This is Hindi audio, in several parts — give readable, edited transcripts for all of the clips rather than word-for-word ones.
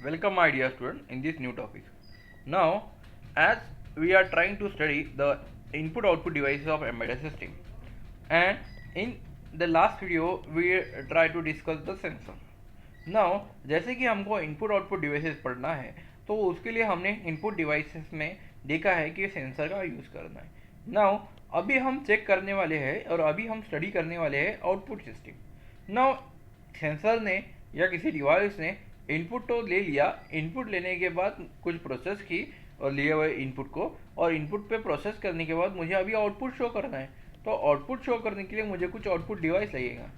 Welcome, my dear student, in this new topic. Now, as we are trying to study the input-output devices of embedded system, and in the last video we try to discuss the sensor. Now, जैसे कि हमको इनपुट आउटपुट डिवाइसेस पढ़ना है, तो उसके लिए हमने इनपुट डिवाइसेस में देखा है कि सेंसर का यूज़ करना है. नाउ अभी हम चेक करने वाले हैं और अभी हम स्टडी करने वाले हैं आउटपुट सिस्टम. नाउ सेंसर ने या किसी डिवाइस ने इनपुट तो ले लिया. इनपुट लेने के बाद कुछ प्रोसेस की और लिए हुए इनपुट को, और इनपुट पे प्रोसेस करने के बाद मुझे अभी आउटपुट शो करना है. तो आउटपुट शो करने के लिए मुझे कुछ आउटपुट डिवाइस लगेगा.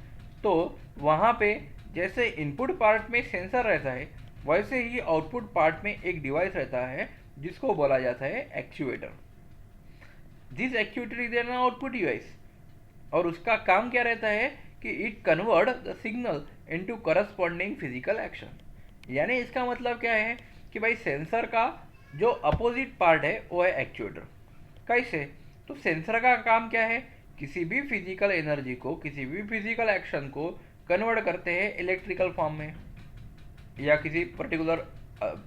तो वहाँ पे जैसे इनपुट पार्ट में सेंसर रहता है, वैसे ही आउटपुट पार्ट में एक डिवाइस रहता है जिसको बोला जाता है actuator. This actuator is an output device, और उसका काम क्या रहता है कि it convert the signal into corresponding physical action. यानी इसका मतलब क्या है कि भाई सेंसर का जो अपोजिट पार्ट है वो है एक्चुएटर. कैसे? तो सेंसर का काम क्या है? किसी भी फिजिकल एनर्जी को, किसी भी फिजिकल एक्शन को कन्वर्ट करते हैं इलेक्ट्रिकल फॉर्म में या किसी पर्टिकुलर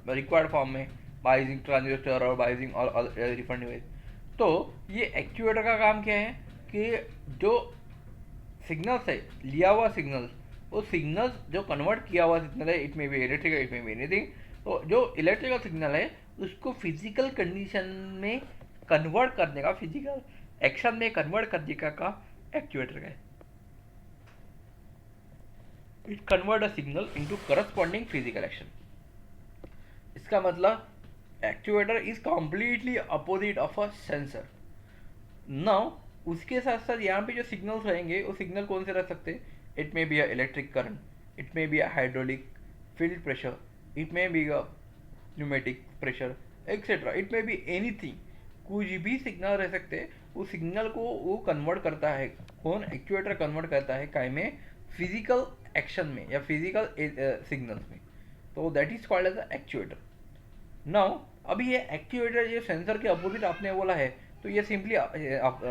रिक्वायर्ड फॉर्म में, बाय यूजिंग ट्रांजिस्टर और by using all different device. तो ये एक्चुएटर का काम क्या है कि जो सिग्नल्स है, लिया हुआ सिग्नल, वो सिग्नल्स जो कन्वर्ट किया हुआ सिग्नल है, it may be electrical, it may be anything, तो जो इलेक्ट्रिकल सिग्नल है उसको फिजिकल कंडीशन में कन्वर्ट करने का, फिजिकल एक्शन में कन्वर्ट करने का काम एक्चुएटर का है. It convert a signal into corresponding physical action. इसका मतलब actuator is completely opposite of a sensor. Now उसके साथ साथ यहाँ पे जो सिग्नल्स रहेंगे वो सिग्नल कौन से रह सकते हैं? It may be a electric current, it may be a hydraulic field pressure, it may be a pneumatic pressure etcetera, it may be anything. कुछ भी सिग्नल रह सकते हैं. उस सिग्नल को वो कन्वर्ट करता है, कौन? एक्चुएटर कन्वर्ट करता है काय में? फिजिकल एक्शन में या फिजिकल सिग्नल्स में. तो that is called as actuator. Now अभी ये एक्चुएटर जो सेंसर के अपोजिट आपने बोला है, तो ये सिंपली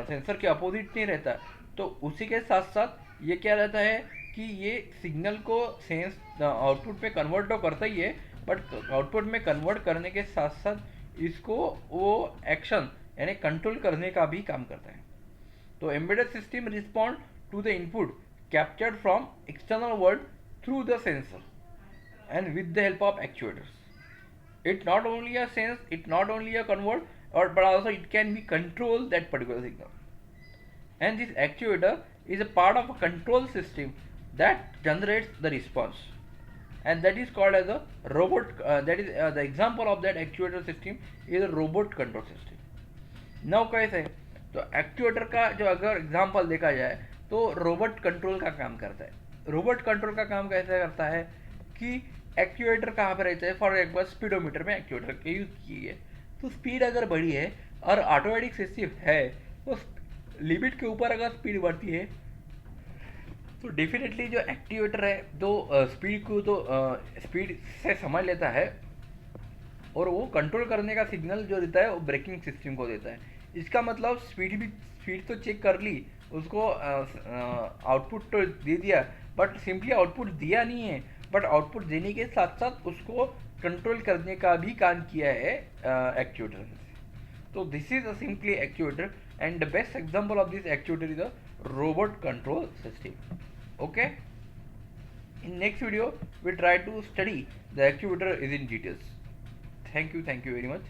सेंसर के अपोजिट नहीं रहता. तो उसी के साथ साथ ये क्या रहता है कि ये सिग्नल को सेंस आउटपुट में कन्वर्ट तो करता ही है, बट आउटपुट में कन्वर्ट करने के साथ साथ इसको वो एक्शन यानी कंट्रोल करने का भी काम करता है. तो embedded system respond to the input captured from external world through the sensor and with the help of actuators. It not only a sense, it not only a convert, but also it can be control that particular signal. And this actuator is a part of a control system that generates the response, and that is called as a robot. That is the example of that actuator system is a robot control system. Now कैसे? तो एक्चुएटर का जो अगर एग्जाम्पल देखा जाए तो रोबोट कंट्रोल का काम करता है. रोबोट कंट्रोल का काम कैसे करता है कि एक्चुएटर कहाँ पर रहता है? फॉर एग्जाम्पल स्पीडोमीटर में एक्चुएटर के यूज़ की है. तो स्पीड अगर बढ़ी है और ऑटोमेटिक सिस्टम है, तो लिमिट के ऊपर अगर स्पीड बढ़ती है तो डेफिनेटली जो एक्टिवेटर है तो स्पीड को तो स्पीड से समझ लेता है, और वो कंट्रोल करने का सिग्नल जो देता है वो ब्रेकिंग सिस्टम को देता है. इसका मतलब स्पीड तो चेक कर ली, उसको आउटपुट तो दे दिया, बट सिंपली आउटपुट दिया नहीं है, बट आउटपुट देने के साथ साथ उसको कंट्रोल करने का भी काम किया है एक्चुएटर ने. तो this is a simply actuator, and the best example of this actuator is a robot control system. Okay, in next video we try to study the actuator is in details. Thank you very much.